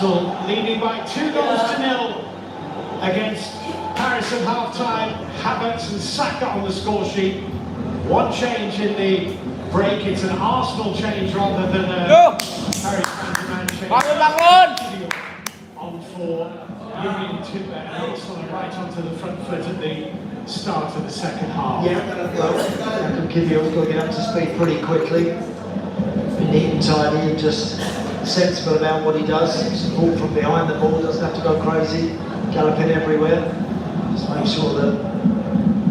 Arsenal leading by 2-0 against Paris at half-time. Havertz and Saka on the score sheet. One change in the break. It's an Arsenal change rather than a Paris Saint-Germain change. On for Union Timber and Arsenal right onto the front foot at the start of the second half. Yeah, well, Kivio's got to get up to speed pretty quickly. Be neat and tidy and just sensible about what he does. Support from behind the ball, doesn't have to go crazy, galloping everywhere. Just make sure that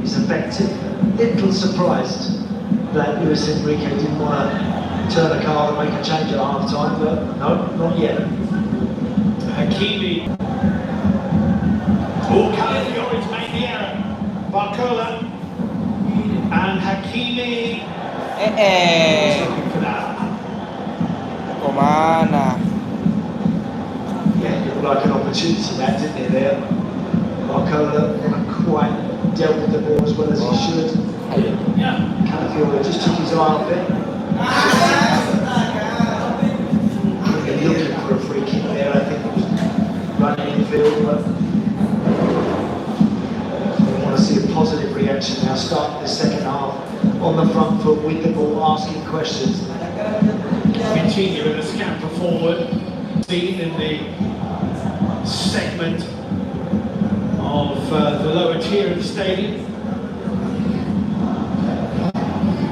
he's effective. Little surprised that Luis Enrique didn't want to turn a card and make a change at half time, but no, not yet. Hakimi. Oh, Calafiore's made the error. Barcola and Hakimi. Looking for that. Kemana? Yeah, it looked like an opportunity that, didn't it, there? Barcola never quite dealt with the ball as well as he should. Calafiore just took his eye off it. Looking for a free kick there, I think he was running infield, but we want to see a positive reaction now, starting the second half on the front foot with the ball, asking questions. Continue with a scamper forward, seen in the segment of the lower tier of the stadium.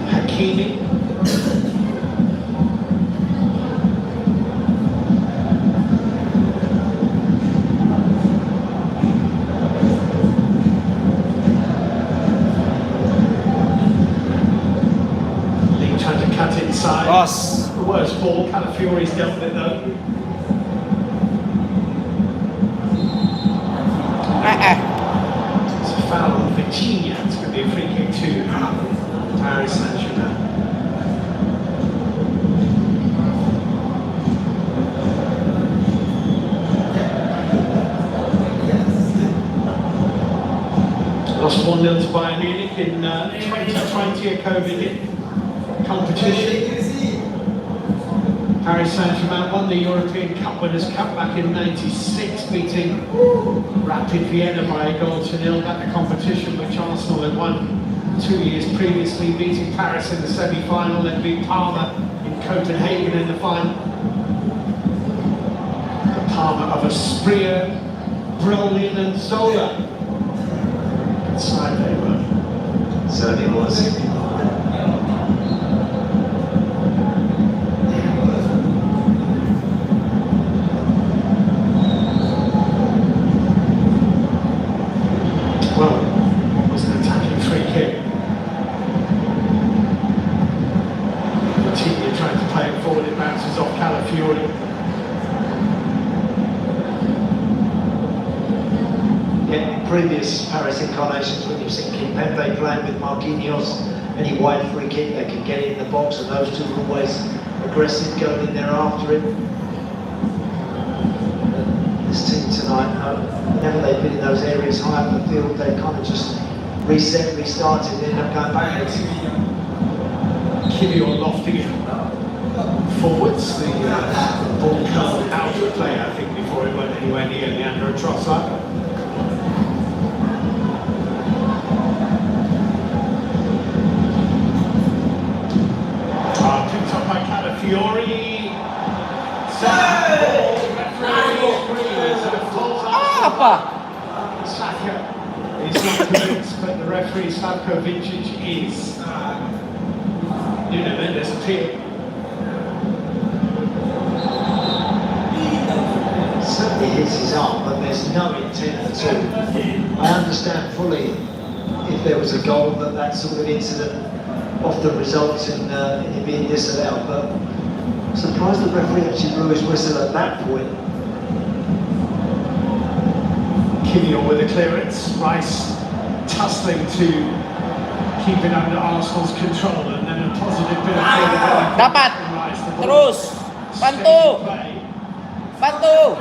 Hakimi. Lee trying to cut inside. Cross. The worst ball, Calafiore's dealt with it though. It's a foul on Vitinha. It's going to be a free kick to Paris Saint-Germain. Lost 1-0 to Bayern Munich in 2020, a COVID competition. Paris Saint-Germain won the European Cup Winners' Cup back in '96, beating Rapid Vienna by a goal to nil. That the competition which Arsenal had won 2 years previously, beating Paris in the semi-final, then beat Parma in Copenhagen in the final. The Parma of Asprilla, Brolin and Zola. Good side they were. Certainly was. Previous Paris incarnations, when you've seen Kimpembe playing with Marquinhos, any wide free kick they can get in the box, and those two are always aggressive, going in there after it. This team tonight, whenever they've been in those areas high up the field, they kind of just reset, restarted, and end up going backwards. Kivio lofting it forwards. The ball come out of play, I think, before it went anywhere near Leandro Trossard. Picked up by Calafiore. Saka is not convinced, but the referee Slavko Vincic is. Nuno Mendes appeal. Certainly hits his arm, but there's no intent at all. I understand fully if there was a goal that sort of incident often results in it being disallowed, but I'm surprised the referee actually blew his whistle at that point. Kivio with a clearance, Rice tussling to keep it under Arsenal's control, and then a positive bit of play. Dapat. Terus. Bantu. Bantu.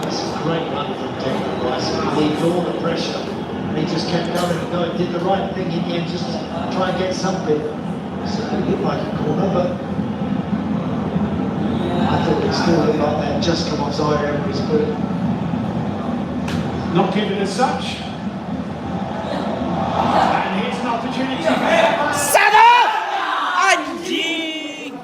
That's a great run from Declan Rice. He leaves all the pressure and he just kept going and going. Did the right thing in the end, just to try and get something. So it looked like a corner, but I thought it still looked like that just come offside over his foot. Not given as such. And here's an opportunity. Sana! Anjing!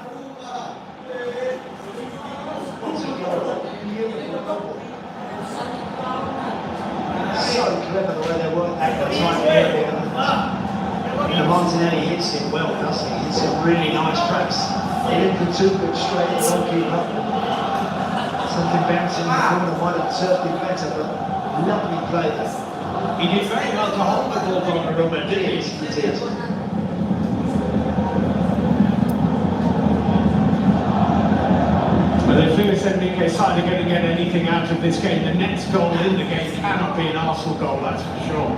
So clever the way they work at the time area. You know, Martinelli hits it well, doesn't he? It's a really nice press. He didn't put too good straight at the goalkeeper. Something bouncing in the corner might have served him better, but lovely play there. He did very well to hold the ball on the rubber, didn't he? He did. Well, if Lewis Enrique side are going to get anything out of this game, the next goal in the game cannot be an Arsenal goal, that's for sure.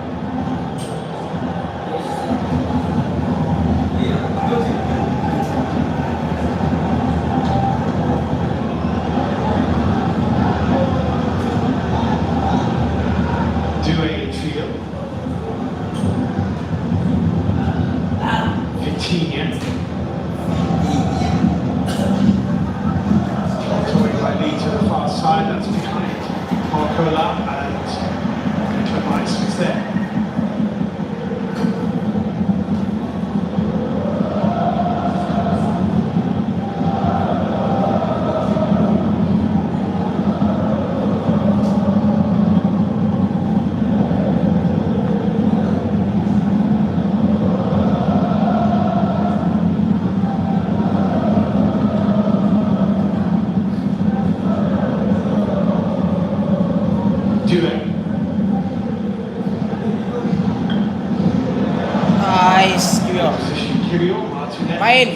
Main.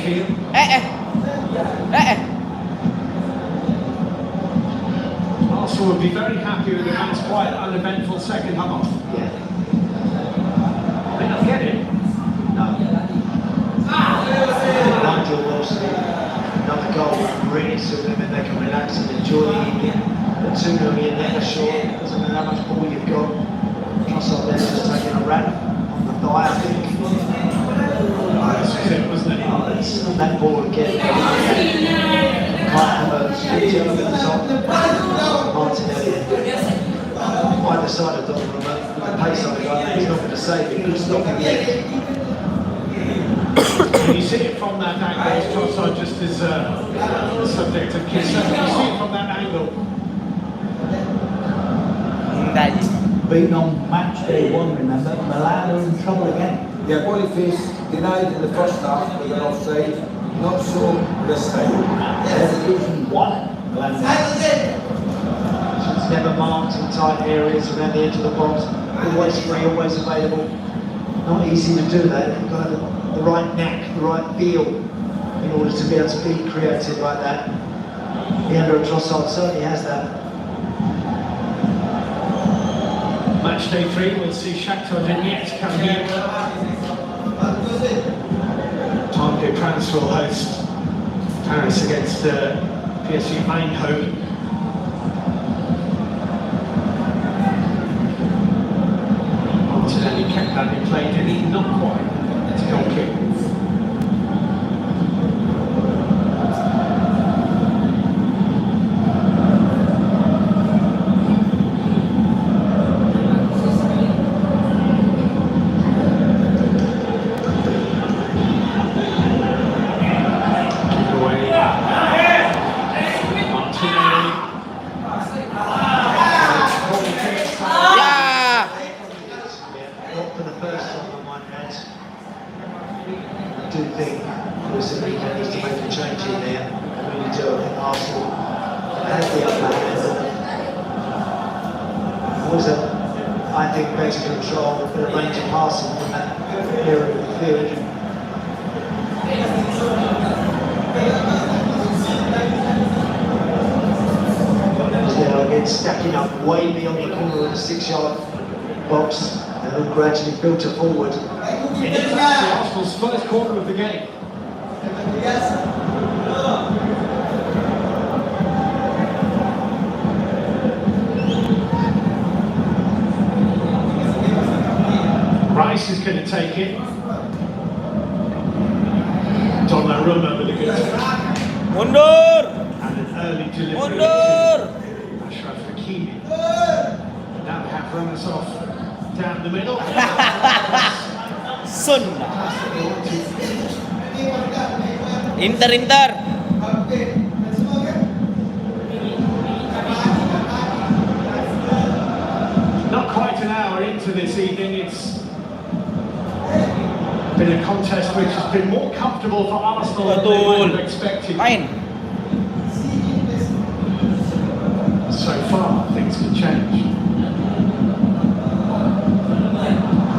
Arsenal would be very happy with a nice, quiet, uneventful second half. Yeah. They not get it. No. Nigel Wilson, another goal really suit them and they can relax and enjoy the evening. But 2-0 in there, sure. Doesn't matter how much ball you've got. Trossard there just taking a rap on the thigh, I think. This was it, wasn't it? That ball again. Quite have a switch over the top. Martinelli. Either side of Donnarumma, with the pace on it, like that, he's not going to save it, he'll stop in the end. When you see it from that angle, Trossard just is the subject of kiss. When you see it from that angle. Being on match day 1, remember, Milan are in trouble again. Yeah, Boniface denied in the first half with an offside, not so this time. They're losing 1. It's never marked in tight areas around the edge of the box. Always free, always available. Not easy to do that. You've got to have the right knack, the right feel in order to be able to be creative like that. Leandro Trossard certainly has that. Match day 3, we'll see Shakhtar Donetsk come here. Target transfer will host Paris against PSG Eindhoven. Martinelli kept that in play, did he? Not quite. It's a goal kick. Stacking up way beyond the corner of the 6-yard box and then gradually filter forward. It is Arsenal's first corner of the game. Rice is going to take it. Donnarumma with a good touch. Mundur. And an early delivery Mundur. to Ashraf Hakimi. Now we have runners off down the middle. Sun. Inter. Not quite an hour into this evening, it's been a contest which has been more comfortable for Arsenal than they might have expected. Main. So far, things can change.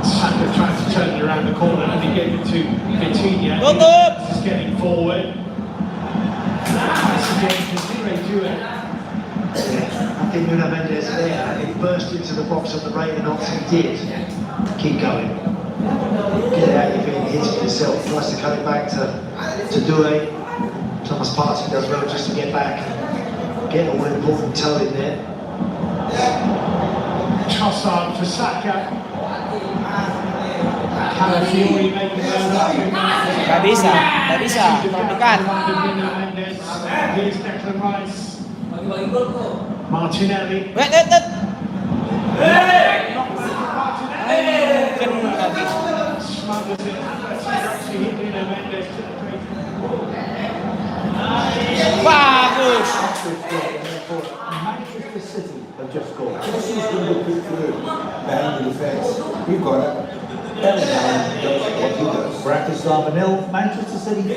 Saka trying to turn it around the corner and he gave it to Vitinha. Tutup. This is getting forward. Nice again, can do it. I think Nuno Mendes there, he burst into the box of the rating odds, he did. Keep going. Get it out your feet, hit it yourself, tries to cut it back to Doué. Thomas Partey does well just to get back and get a one important toe in there. Trossard for Saka. Calafiori making those up. Tak bisa. Tertekan. Here's Declan Rice. Martinelli. Wait. Kena lagi. Smothers it. Actually hit Nuno Mendes to the crease. Bagus. Manchester City have just scored. Chelsea's going to put through behind the defence. We've got it. Bellingham does what he does. Bratislava 0, Manchester City 3.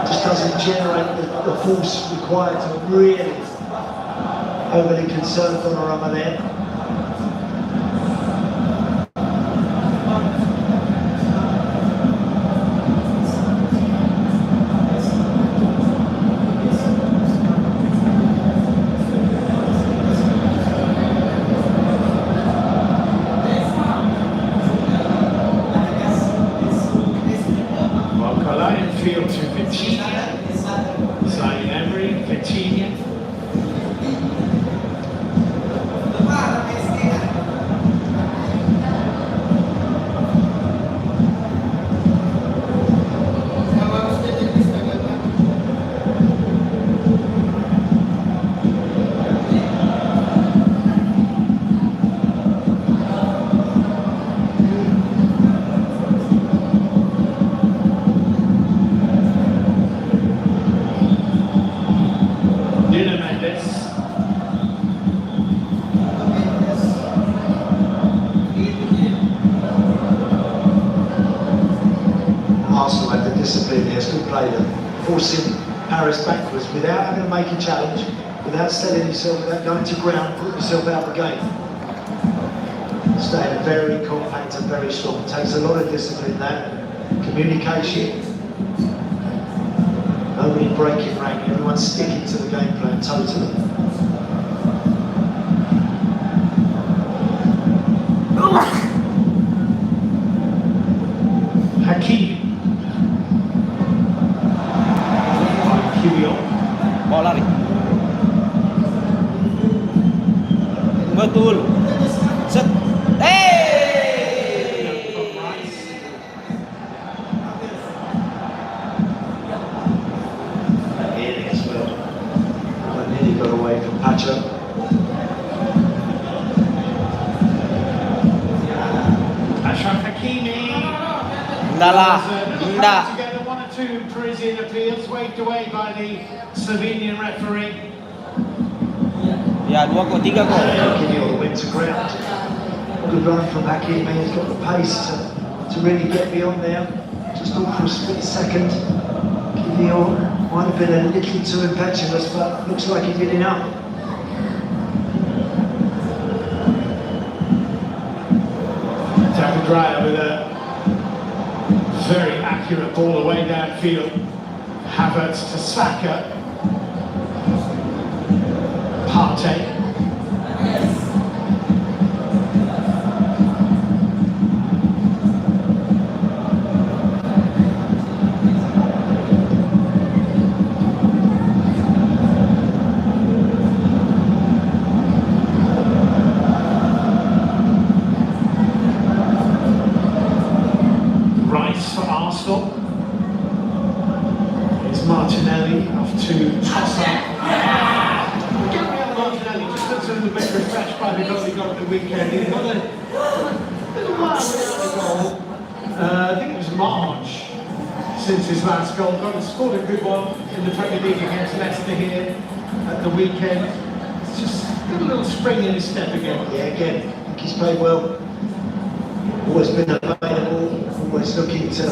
Just doesn't generate the force required to really overly concerned Donnarumma there. Field to Vitinha, Zayn Emery, Vitinha. Arsenal had the discipline there, still played them, forcing Paris backwards without having to make a challenge, without selling yourself, without going to ground, putting yourself out of the game. Staying very compact and very strong. It takes a lot of discipline, that communication. Nobody breaking rank, everyone sticking to the game plan totally. Hakimi. Bawa lari. Betul. Set. As well. Nearly got away from Pacho. Ashraf Hakimi. Adalah. Together 1 or 2 Parisian appeals waved away by the Slovenian referee. Ya, 2 kok, 3 kok. Hakimi went to ground. Good run from Hakimi. He's got the pace to really get beyond there. Just thought for a split second. Hakimi might have been a little too impetuous, but looks like he did enough. David Raya with a very accurate ball away downfield. Havertz to Saka. Partey. by the goal he got at the weekend. He's got a little while without a goal. I think it was March since his last goal. Scored a good one in the Premier League against Leicester here at the weekend. It's just got a little spring in his step again. Yeah, again, I think he's played well. Always been available, always looking to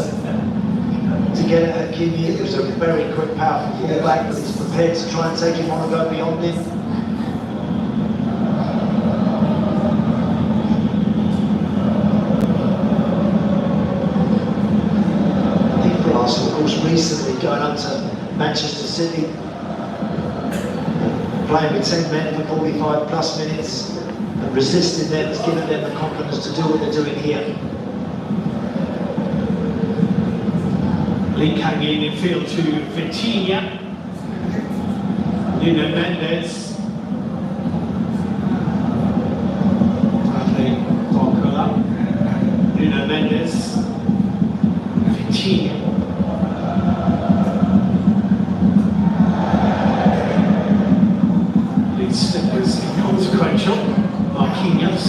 get at Hakimi. It was a very quick, powerful fullback, but he's prepared to try and take him on and go beyond him. I think for Arsenal, of course, recently going up to Manchester City, playing with 10 men for 45 plus minutes, and resisting them has given them the confidence to do what they're doing here. Link hanging in field to Vitinha. Nuno Mendes. Bradley Barcola. Nuno Mendes. Vitinha. Lead slippers inconsequential. Marquinhos.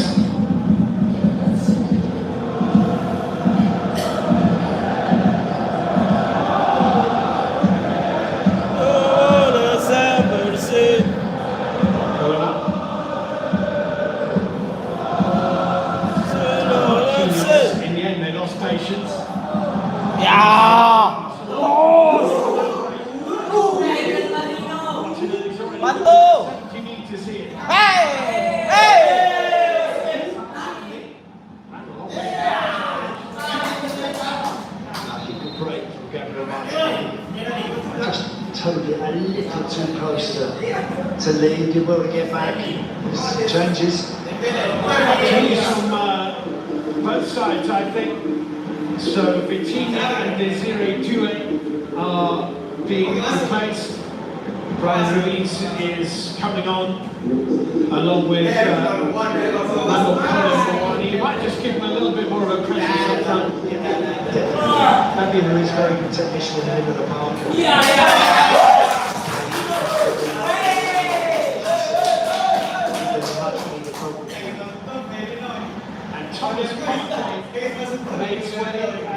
To lead, did well to get back. Changes. Changes from both sides, I think. So Vitinha and Desiree Doué are being replaced. Brian Ruiz is coming on, along with Manuel Colin. You might just give him a little bit more of a presence up front. Maybe Ruiz very good technician in the middle of the park.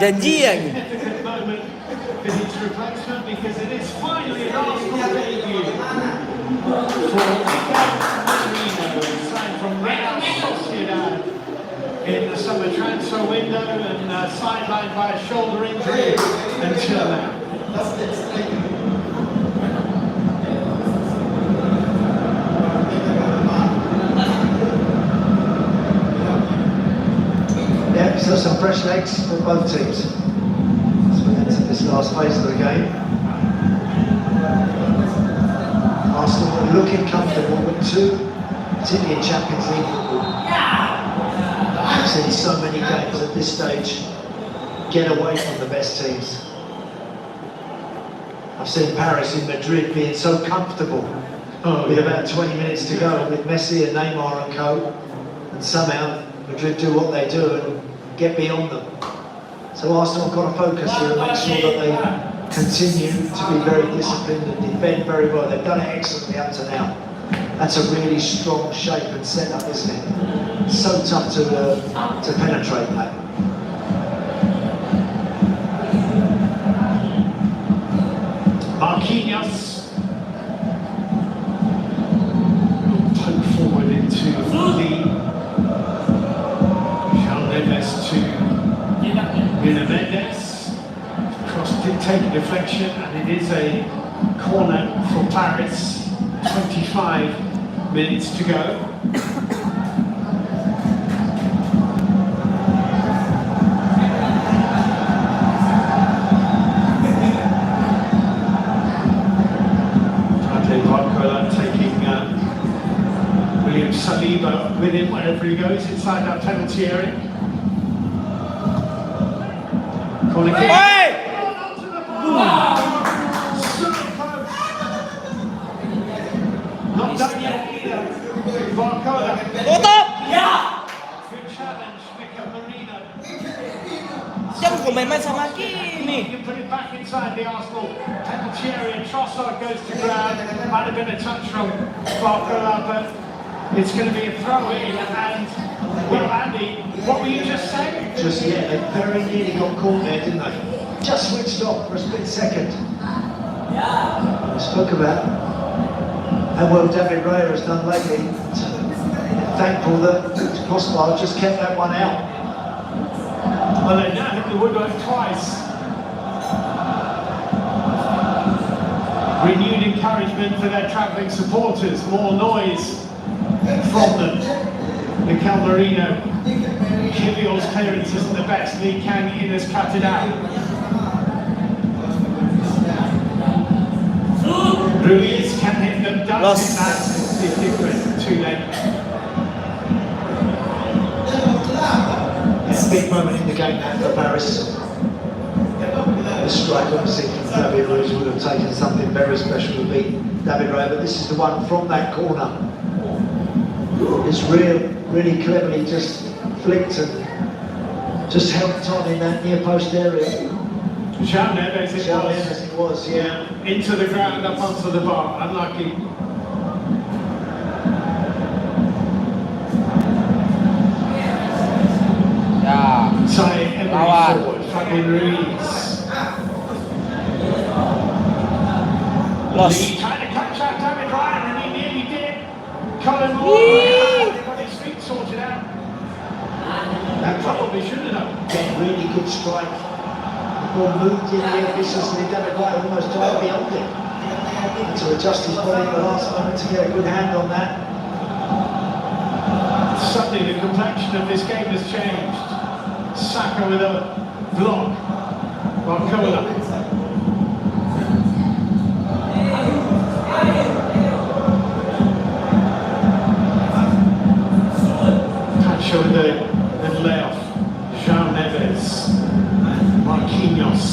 Janji ya gitu. For his replacement, because it is finally an Arsenal debut for Torino, signed from Real Sociedad in the summer transfer window and sidelined by a shoulder injury until now. Yeah, so some fresh legs for both teams as we enter this last phase of the game. Arsenal are looking comfortable with two, particularly in Champions League football. I've seen so many games at this stage get away from the best teams. I've seen Paris in Madrid being so comfortable with about 20 minutes to go with Messi and Neymar and co, and somehow Madrid do what they do and get beyond them. So Arsenal have got to focus here and make sure that they continue to be very disciplined and defend very well. They've done it excellently up to now. That's a really strong shape and setup, isn't it? It's so tough to penetrate that. Marquinhos. Poke forward into the to Nuno Mendes. Cross did take a deflection, and it is a corner for Paris. 25 minutes to go. Bradley Barcola taking William Saliba with him wherever he goes inside that penalty area. Corner kick. Not done yet either. Barcola. Good challenge, Mika Marino. Jangan komen sama Kimi. You put it back inside the Arsenal penalty area. Trossard goes to ground. Might have been a touch from Barcola, but It's going to be a throw in, and well, Andy, what were you just saying? Just yeah, they very nearly got caught there, didn't they? Just switched off for a split second. We spoke about how well David Raya has done lately. Thankful that Crossbar just kept that one out. Well, they now hit the woodwork twice. Renewed encouragement for their travelling supporters. More noise from them. Mikel Merino. Kivior's clearance isn't the best. Lee Kang In has cut it out. Ruiz can hit them. Does hit that. It's different. Too late. It's a big moment in the game now for Paris. The strike obviously from David Ruiz would have taken something very special to beat David Raya, but this is the one from that corner. It's really cleverly just flicked and just helped on in that near post area. Jean Neves It was, yeah. Into the ground, up onto the bar. Unlucky. Sai Emery forward, Fabian Ruiz. Lost. Lee trying to catch out David Ryan, and he nearly did. Colin Moore got his feet sorted out. That probably shouldn't have. Again, really good strike. The ball moved in here viciously. David Raya almost tried beyond it. And to adjust his body at the last moment to get a good hand on that. Suddenly the complexion of this game has changed. Saka with a block. Barcola. Pancho with the layoff. Jean Neves. Marquinhos.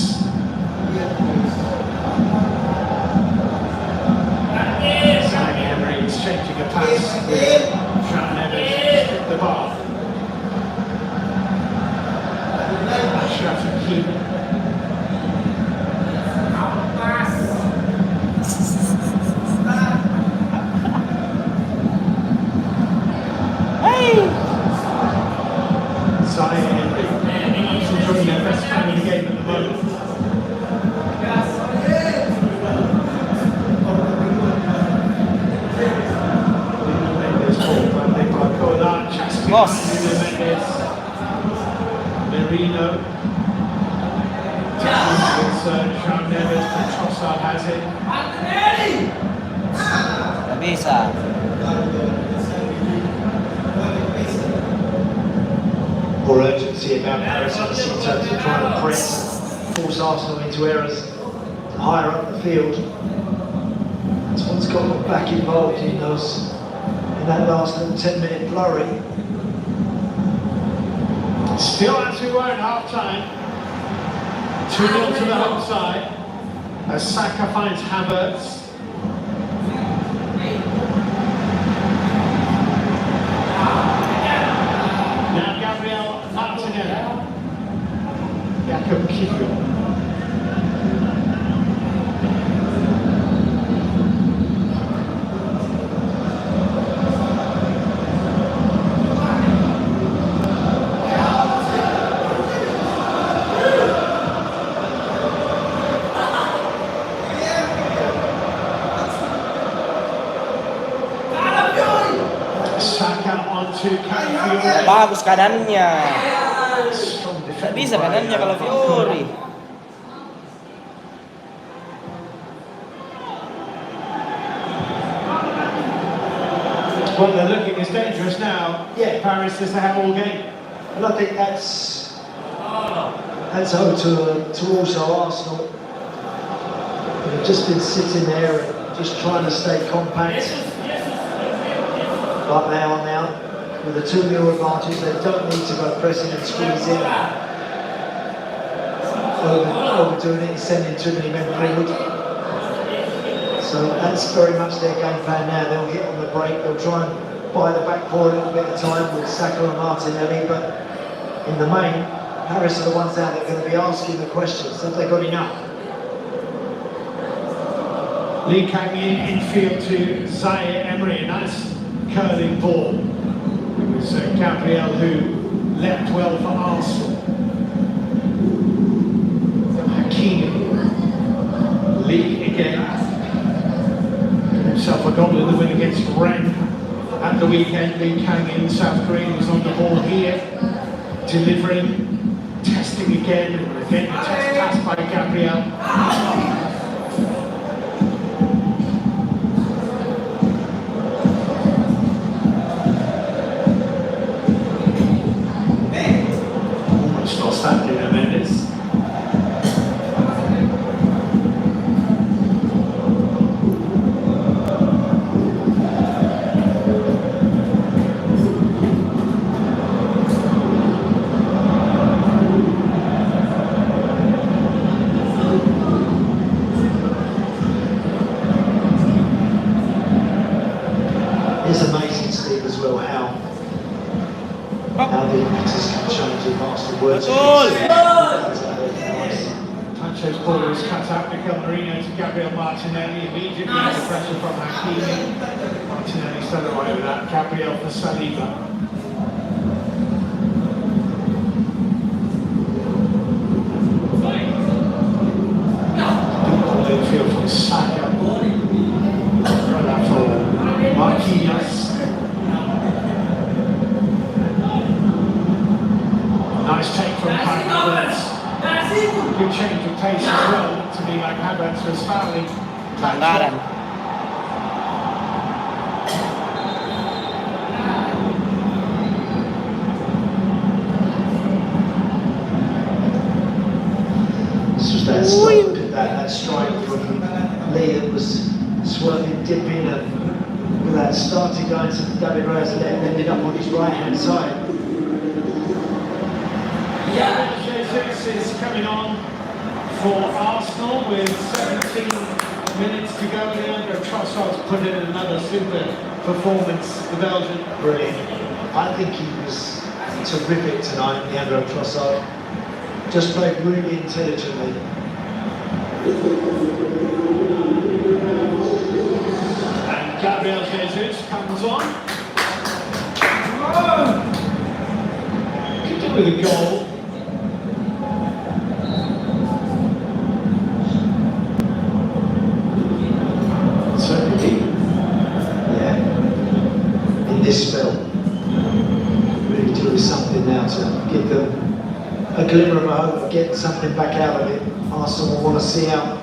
Sai Emery exchanging a pass with Jean Neves. Hit the bar. Ashraf Hakimi. Sai Emery. He's enjoying their best time in the game at the moment. Mendes ball, Bradley Barcola, Chaskin, Lost. Mendes. Merino. It's Jean Neves, but Trossard has it. Nggak bisa. More urgency about Paris in terms of trying to press, force Arsenal into errors higher up the field. That's what's got them back involved in that last little 10-minute flurry. Still as we were at half-time. 2-0 to the home side. As Saka finds Havertz. Now Gabriel Martinelli. Jakob Kivior. Saka onto Fiore. Bagus kanannya. Strong Nggak defending bisa by, kanannya kalau Fiori. Well, they're looking as dangerous now. Yeah. Paris is to have all game. And I think that's owed to also Arsenal. They've just been sitting there and just trying to stay compact. Like they are now, with a 2-0 advantage, they don't need to go pressing and squeezing. Overdoing it and sending too many men forward. So that's very much their game plan now. They'll hit on the break, they'll try and buy the back four a little bit of time with Saka and Martinelli, but in the main, Paris are the ones now that are going to be asking the questions. Have they got enough? Lee Kang In infield to Zaire Emery. A nice curling ball. It was Gabriel who leapt well for Arsenal. Hakimi, lead again. Himself a goal in the win against Rennes at the weekend. Lee Kang in South Korea was on the ball here, delivering, testing again, and again the test passed by Gabriel. Almost lost that Nuno Mendes. It's amazing, Steve, as well how the impetus can change if Arsenal were to Pancho's ball was cut out, Mikel Merino to Gabriel Martinelli, immediately under pressure from Hakimi. Martinelli still away with that, Gabriel for Saliba. Midfield from Saka. Right for Marquinhos. Nice take from Havertz. Good change of pace as well, to be like Havertz was fouling. Pelanggaran. This was that stop, that strike from Lee that was swerving, dipping, and with that starting going to David Reyes and then ended up on his right hand side. Jesus is coming on for Arsenal with 17 minutes to go. Leandro Trossard's put in another super performance, the Belgian. Brilliant. I think he was terrific tonight, Leandro Trossard. Just played really intelligently. And Gabriel Jesus comes on. Could do with a goal. Certainly. Yeah. In this spell, really doing something now to give them a glimmer of a hope of getting something back out of it. Arsenal will want to see out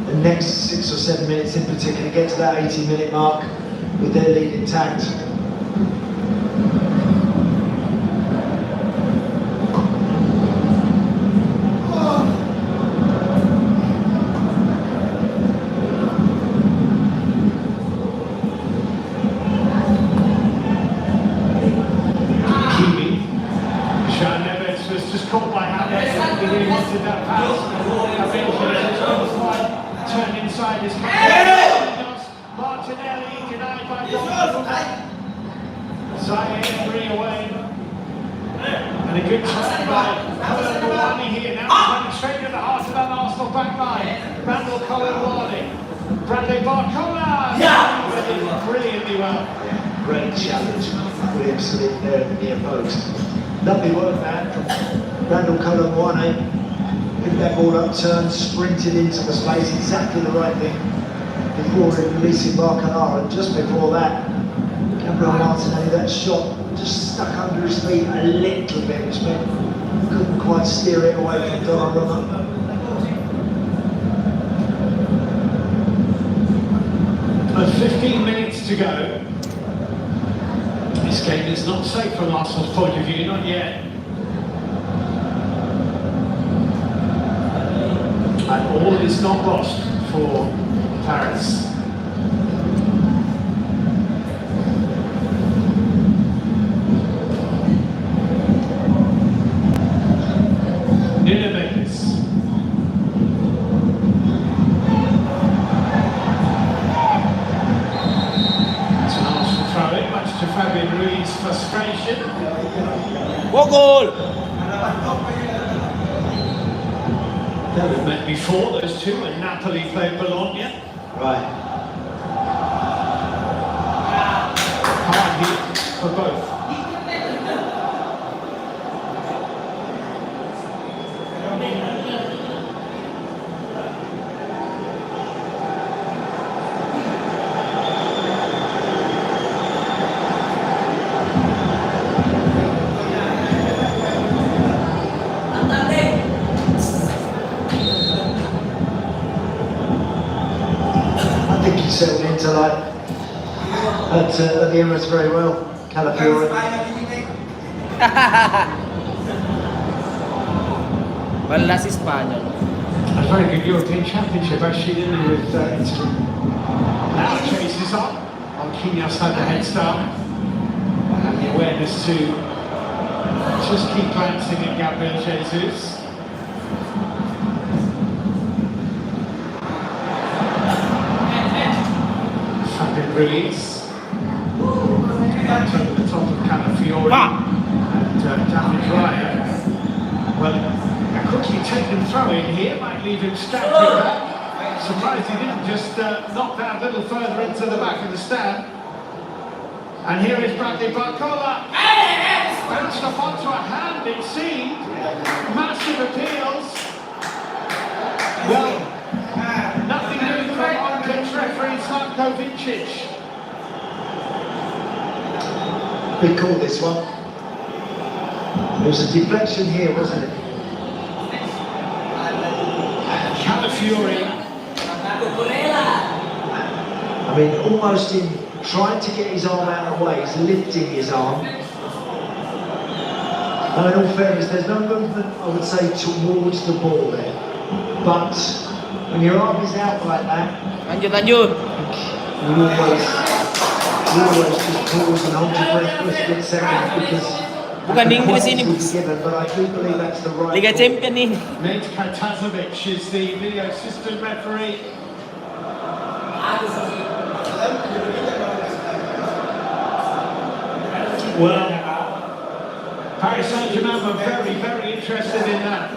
the next 6 or 7 minutes in particular, get to that 80-minute mark with their lead intact. Caught by Havertz, he really wanted that pass. Turned inside his Martinelli denied by Zaire 3 away. And a good turn by Colin here. Now running straight to the heart of that Arsenal back line. Randall Colin Bradley Barcola! Brilliantly well. Yeah, great challenge. William Smith there at the near post. Lovely work, man, from Randall Colin. Picked that ball up, turned, sprinted into the space, exactly the right thing before releasing Barcola. And just before that, Gabriel Martinelli, that shot just stuck under his feet a little bit, which meant couldn't quite steer it away from Donnarumma. But 15 minutes to go. This game is not safe from Arsenal's point of view, not yet. And all is not lost for Paris. Nuno Mendes. It's an Arsenal throw-in, much to Fabian Ruiz's frustration. What goal? They've met before, those two, when Napoli played Bologna. Right. Pass here for both. Settled into like at the Emirates very well, Calafiore. Balas Espanyol. A very good European Championship actually, didn't he, with Inter. Now chases up. Marquinhos had the head start. And the awareness to just keep glancing at Gabriel Jesus. Release to the top of Calafiore and David Ryan. Well, a quickly taken throw in here might leave him stamping back. Surprised he didn't just knock that a little further into the back of the stand. And here is Bradley Barcola. Bounced up onto a hand, it seemed. Massive appeals. Well, nothing new from on-pitch referee Slatko Vincic. Big call this one. There was a deflection here, wasn't it? Calafiore. I mean, almost in trying to get his arm out of the way, he's lifting his arm. And in all fairness, there's no movement, I would say, towards the ball there. But when your arm is out like that, Lanjut. you always just pause and hold your breath for a split second because Bukan Inggris ini, given, but I do believe that's the right Liga Champion nih. Nate Katazovic is the video assistant referee. Well, Paris Saint-Germain were very, very interested in that.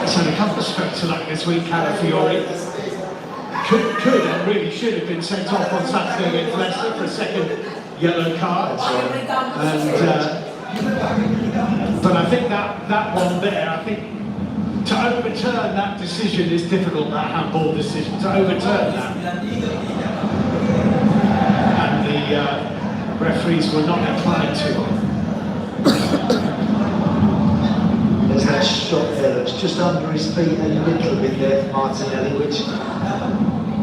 He's had a couple of strokes like this week, Calafiore. Could and really should have been sent off on Saturday against Leicester for a second yellow card. But I think that one there, I think to overturn that decision is difficult, that handball decision, to overturn that. And the referees were not inclined to. There's that shot there that's just under his feet a little bit there for Martinelli, which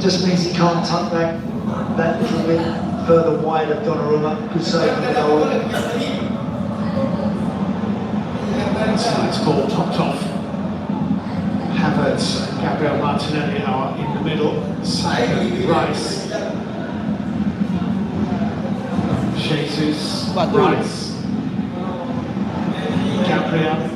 just means he can't tuck that little bit further wide of Donnarumma. Good save from the goal. So it's ball topped off. Havertz and Gabriel Martinelli are in the middle. Saka, Rice, Jesus, Rice, Gabriel.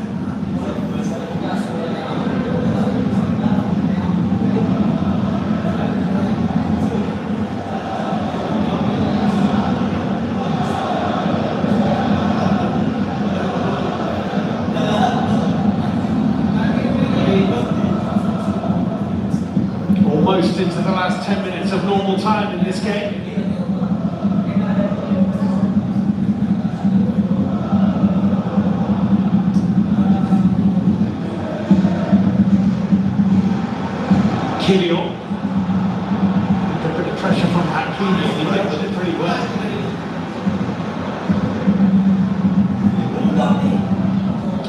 Almost into the last 10 minutes of normal time in this game. Killian. A bit of pressure from Hakimi, he dealt with it pretty well.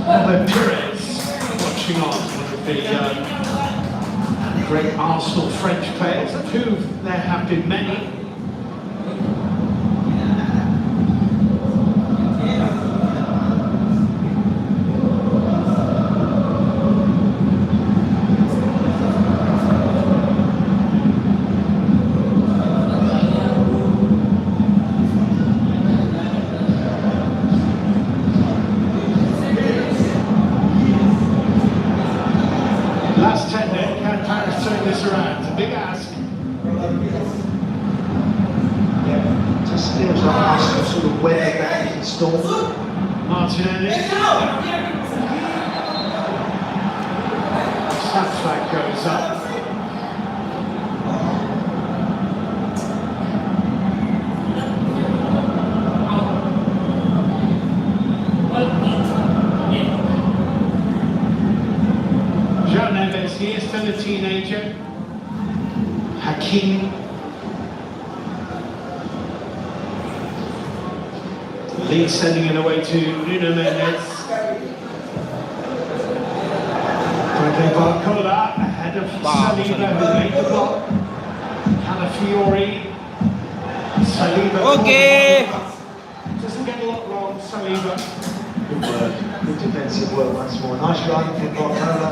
Robert Pires watching on with the great Arsenal French players, of whom there have been many. Last 10 minutes, can Paris turn this around? It's a big ask. Yeah, just feels like Arsenal sort of weathered that storm. Martinelli. Snap flag goes up. teenager, Hakim. Lead sending it away to Nuno Mendes. Franklin Barcola ahead of Saliba, who made the block. Calafiori. Saliba. Okay. Doesn't get a lot wrong, Saliba. Good work, good defensive work once more. Nice run from Barcola.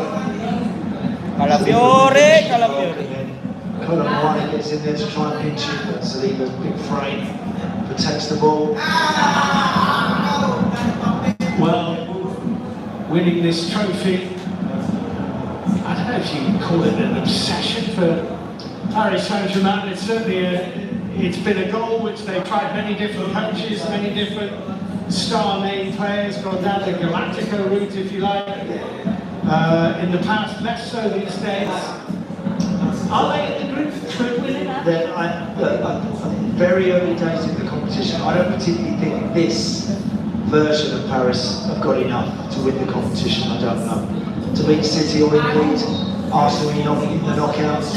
Calafiori. Colomani gets in there to try and pinch it, but Saliba's big frame protects the ball. Well, winning this trophy, I don't know if you can call it an obsession for Paris Saint-Germain. It's certainly it's been a goal which they've tried many different coaches, many different star-name players, gone down the Galactico route, if you like. In the past, less so these days. Are they in the group could win it? Very early days in the competition. I don't particularly think this version of Paris have got enough to win the competition. I don't know. To beat City or indeed Arsenal in the knockouts,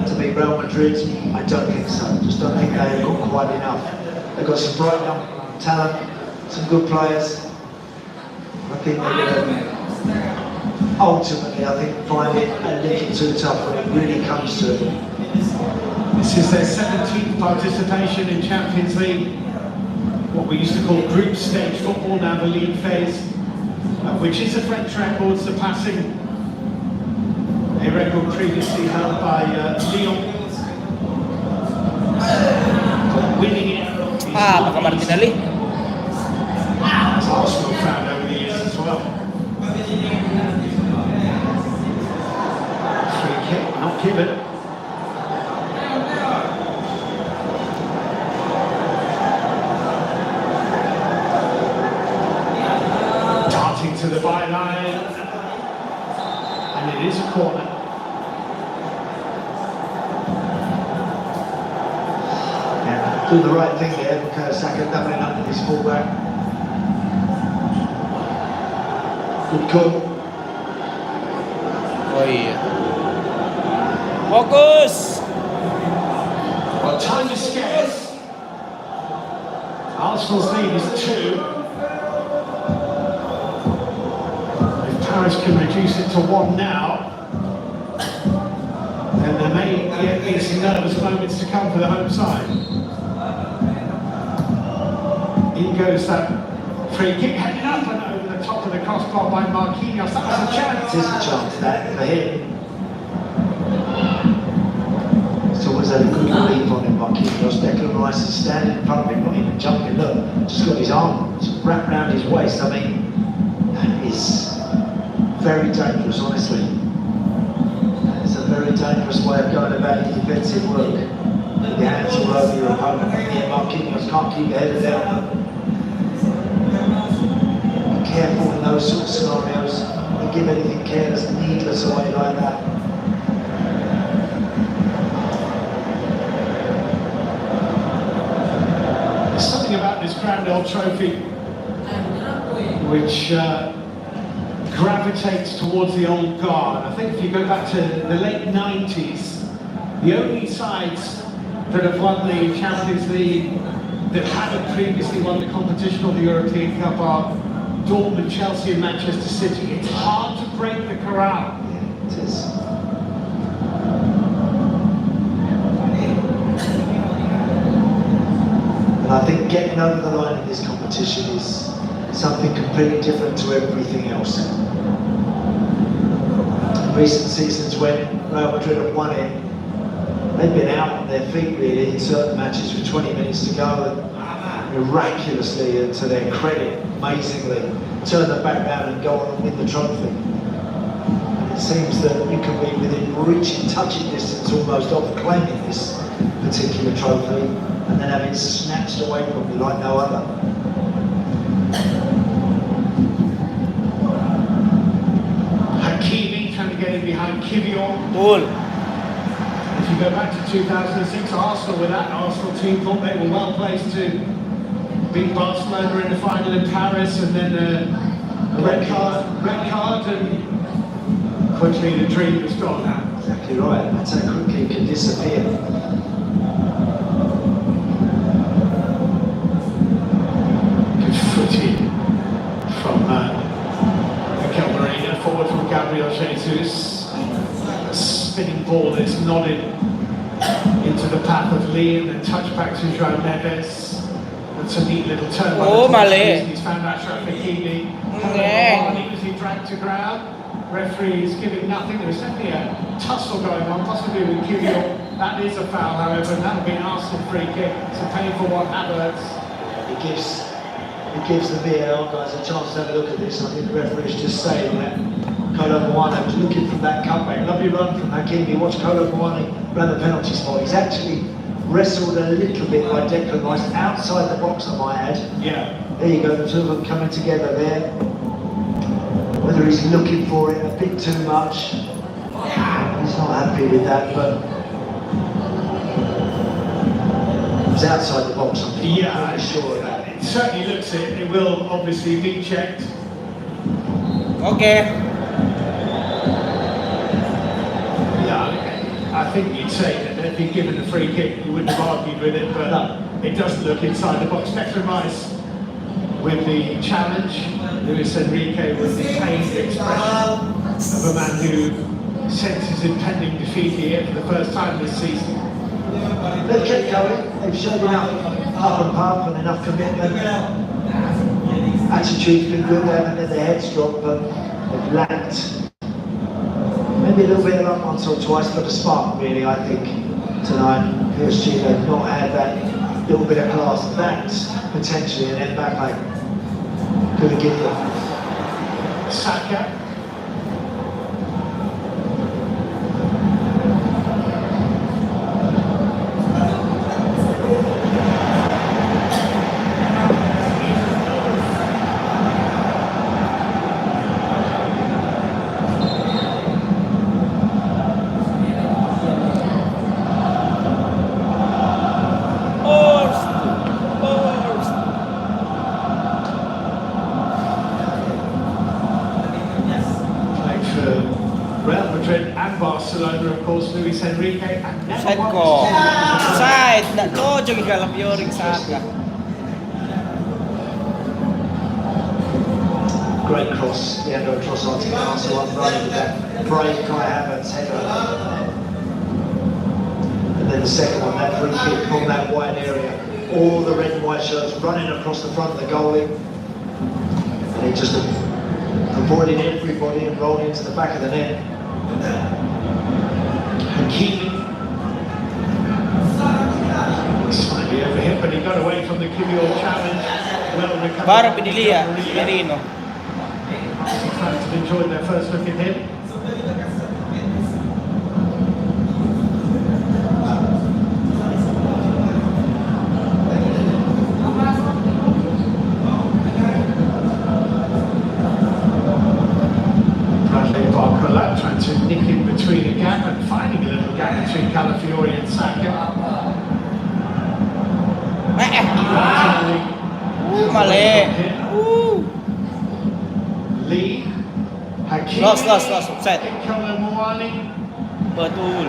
to beat Real Madrid, I don't think so. Just don't think they've got quite enough. They've got some bright young talent, some good players. I think they're going to ultimately, I think, find it a little too tough when it really comes to it. This is their 17th participation in Champions League, what we used to call group stage football, now the league phase, which is a French record, surpassing a record previously held by Lyon. But winning it is Baka Martinelli. as Arsenal found over the years as well. Free kick, not given. To the byline, and it is a corner. Yeah, do the right thing there, because Saka doubling up with his fullback. Good call. Oh iya. Fokus. Well, time is scarce. Arsenal's lead is 2. Paris can reduce it to 1 now, and there may yet be some nervous moments to come for the home side. In goes that free kick, headed up and over the top of the crossbar by Marquinhos. That was a chance. It is a chance that for him. It's always had a good relief on him, Marquinhos. Declan Rice is standing in front of him, not even jumping. Look, just got his arm wrapped around his waist. I mean, that is very dangerous, honestly. It's a very dangerous way of going about your defensive work. With your hands all over your opponent. Yeah, Marquinhos can't keep your head down. Be careful in those sort of scenarios. Don't give anything careless, needless away like that. There's something about this grand old trophy which gravitates towards the old guard. I think if you go back to the late 90s, the only sides that have won the Champions League that haven't previously won the competition or the European Cup are Dortmund, Chelsea and Manchester City. It's hard to break the corral. Yeah, it is. And I think getting over the line in this competition is something completely different to everything else. In recent seasons when Real Madrid have won it, they've been out on their feet really in certain matches with 20 minutes to go, and miraculously, and to their credit, amazingly, turn them back round and go on and win the trophy. And it seems that you can be within reaching, touching distance almost of claiming this particular trophy, and then have it snatched away from you like no other. Hakimi trying to get in behind Kivior. Betul. If you go back to 2006, Arsenal with that Arsenal team thought they were well placed to beat Barcelona in the final in Paris, and then a red card, and quickly the dream was gone. Exactly right. That's how quickly it can disappear. Good footing from Mikel Marina, forward from Gabriel Jesus. A spinning ball that's nodded into the path of Lee and then touch back to João Neves. That's a neat little turn by Oh, the Male. He's found Ashraf Hakimi. Yeah. As he dragged to ground. Referee is giving nothing. There was definitely a tussle going on, possibly with Kivio. That is a foul, however, and that'll be an Arsenal free kick. It's a painful one, Havertz. It gives the VAR guys a chance to have a look at this. I think the referee's just saying that Kolo Muani was looking from that cutback. Lovely run from Hakimi. Watch Kolo Muani run the penalty spot. He's actually wrestled a little bit by Declan Rice outside the box, I might add. Yeah. There you go, the two of them coming together there. Whether he's looking for it a bit too much, he's not happy with that, but it's outside the box, I'm pretty sure of that. It certainly looks it. It will obviously be checked. Okay. Yeah, I think you'd say that if he'd given a free kick, you wouldn't have argued with it, but No. it doesn't look inside the box. Declan Rice with the challenge. Luis Enrique with the pained expression of a man who senses impending defeat here for the first time this season. They've kept going, they've shown enough up and puff and enough commitment. Attitude's been good, they haven't let their heads drop, but they've lacked maybe a little bit of luck once or twice, but a spark really, I think, tonight. PSG, they've not had that little bit of class. That's potentially an Mbappe could have given them. Saka. Barcelona, of course, Luis Enrique, and never Side once- ko. Side. No, jogi ka lang Fioring Saka. Great cross, Leandro Trossard to Arsenal running with that brave Kai Havertz header. And then the second one, that free kick from that wide area. All the red and white shirts running across the front of the goalie. And he just avoided everybody and rolled into the back of the net. Hakimi. Slightly overhit, but he got away from the Kivio challenge. Well recovered. Baru pinili ya, Merino. Fans have enjoyed their first look at him. Trying to nick in between a gap and finding a little gap between Calafiori and Saka. Mali. Lee, Hakimi, Lost, offside. Kolo Muani. Betul.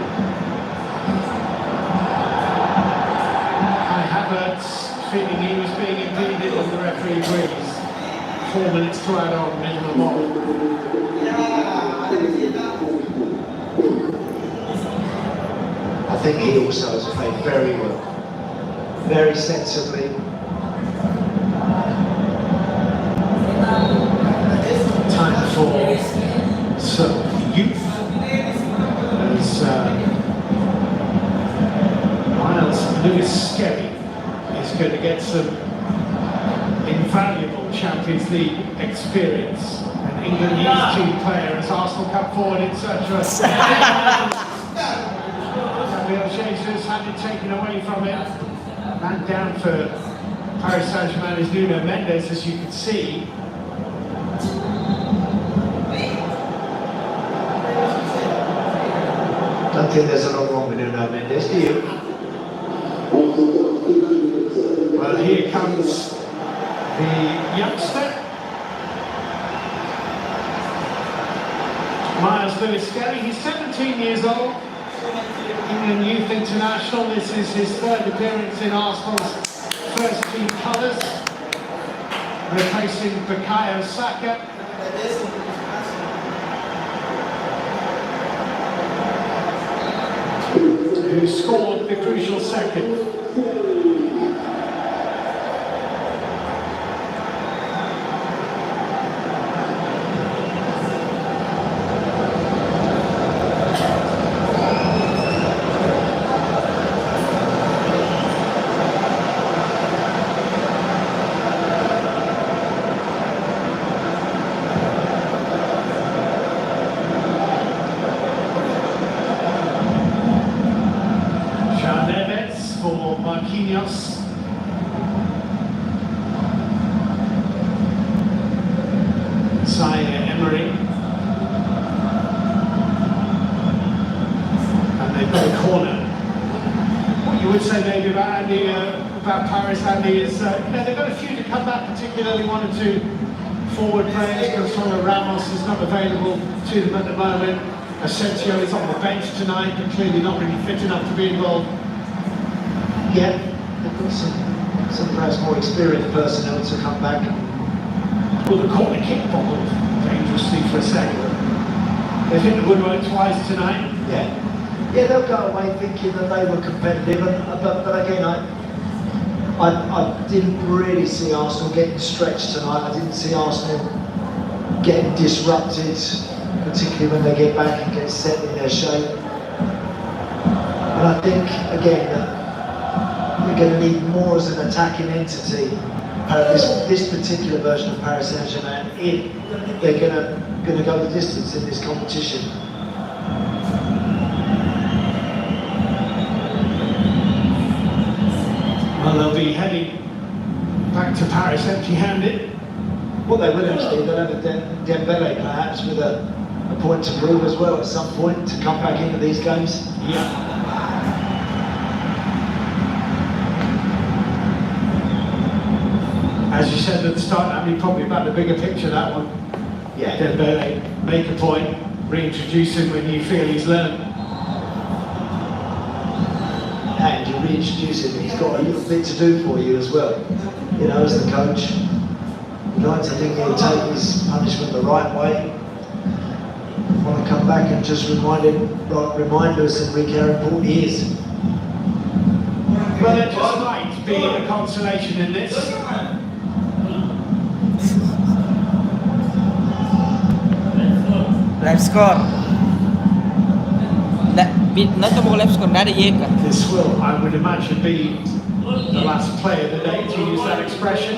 Kai Havertz feeling he was being impeded and the referee agrees. 4 minutes to add on, minimum on. I think he also has played very well, very sensibly. Time for some youth as Miles Lewis Skelly is going to get some invaluable Champions League experience. An England youth team player as Arsenal come forward in search of Gabriel Jesus had it taken away from him. Man down for Paris Saint-Germain is Nuno Mendes, as you can see. Don't think there's a lot wrong with Nuno Mendes, do you? Well, here comes the youngster. Miles Lewis Skelly. He's 17 years old, England Youth International. This is his third appearance in Arsenal's first team colours, replacing Bukayo Saka. Who scored the crucial second. For Marquinhos. Emery. And they've got a corner. What you would say maybe about Andy, about Paris, Andy, is they've got a few to come back, particularly one or two forward players. Gonzalo Ramos is not available to them at the moment. Asensio is on the bench tonight, but clearly not really fit enough to be involved. Yeah, they've got some perhaps more experienced personnel to come back. Well, the corner kick bobbled dangerously for a second. They hit the woodwork twice tonight. Yeah, they'll go away thinking that they were competitive, but again, I didn't really see Arsenal getting stretched tonight. I didn't see Arsenal getting disrupted, particularly when they get back and get set in their shape. And I think, again, that we're going to need more as an attacking entity. This particular version of Paris Saint-Germain, if they're going to go the distance in this competition. Well, they'll be heading back to Paris empty-handed. What they will actually, they'll have a Dembele perhaps with a point to prove as well at some point to come back into these games. Yeah. As you said at the start, I mean, probably about the bigger picture, that one. Yeah. Dembele, make a point, reintroduce him when you feel he's learned. And you reintroduce him, he's got a little bit to do for you as well. You know, as the coach, you'd like to think he'll take his punishment the right way. I want to come back and just remind us and Enrique how important he is. Well, there just might be a consolation in this. Live score. Nó có một live score đá để giết cả. This will, I would imagine, be the last play of the day, to use that expression.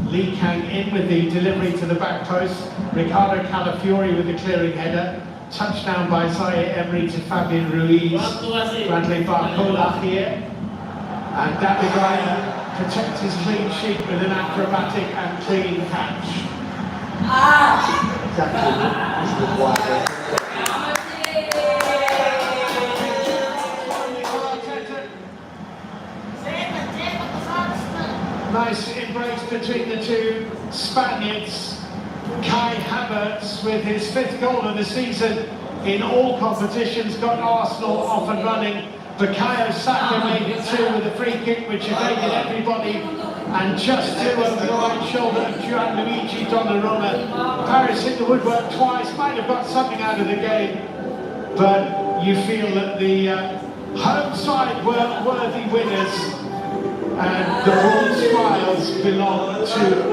Lee Kang in with the delivery to the back post. Ricardo Calafiori with the clearing header. Touchdown by Zaire Emery to Fabian Ruiz. Bradley Barcola here. And David Ryan protects his clean sheet with an acrobatic and clean catch. Nice embrace between the two Spaniards. Kai Havertz with his 5th goal of the season in all competitions got Arsenal off and running. Bukayo Saka made it 2 with a free kick which evaded everybody, and just 2 over the right shoulder of Gianluigi Donnarumma. Paris hit the woodwork twice, might have got something out of the game, but you feel that the home side were worthy winners, and the warm smiles belong to